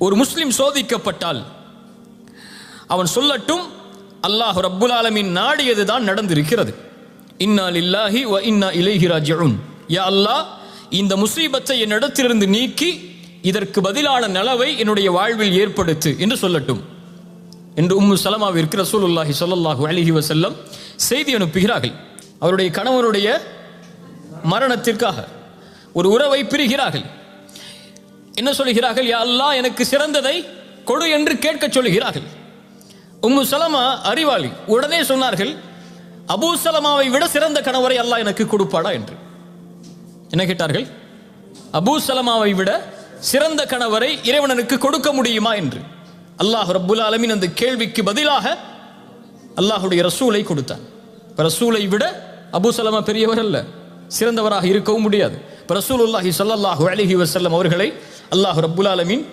ஒரு முஸ்லிம் சோதிக்கப்பட்டால் அவன் சொல்லட்டும், அல்லாஹ் ரப்புல் ஆலமீன் நாடியதுதான் நடந்திருக்கிறது. இன்னா லில்லாஹி வ இன்னா இலைஹி ராஜிஊன். யா அல்லாஹ், இந்த முசீபத்தை என்னிடத்திலிருந்து நீக்கி இதற்கு பதிலான நலவை என்னுடைய வாழ்வில் ஏற்படுத்து என்று சொல்லட்டும் என்று உம்மு சலமாவிற்கு ரசூலுல்லாஹி ஸல்லல்லாஹு அலைஹி வஸல்லம் செய்தி அனுப்புகிறார்கள். அவருடைய கணவனுடைய மரணத்திற்காக ஒரு உறவை பிரிகிறார்கள். என்ன சொல்கிறார்கள்? யா அல்லாஹ், எனக்கு சிறந்ததை கொடு என்று கேட்க சொல்கிறார்கள். உம்மு சலமா அறிவாளி, உடனே சொன்னார்கள், அபூ சலமாவை விட சிறந்த கணவரை அல்லாஹ் எனக்கு கொடுப்பாடா என்று. என்ன கேட்டார்கள்? அபூ சலமாவை விட சிறந்த கணவரை இறைவனுக்கு கொடுக்க முடியுமா என்று. அல்லாஹ் ரப்புல் ஆலமீன் அந்த கேள்விக்கு பதிலாக அல்லாஹுடைய ரசூலை கொடுத்தார். ரசூலை விட அபூ சலமா பெரியவர் அல்ல, சிறந்தவராக இருக்கவும் முடியாது. ரசூலுல்லாஹி ஸல்லல்லாஹு அலைஹி வஸல்லம் அவர்களை அல்லாஹ் ரப்புல் ஆலமீன்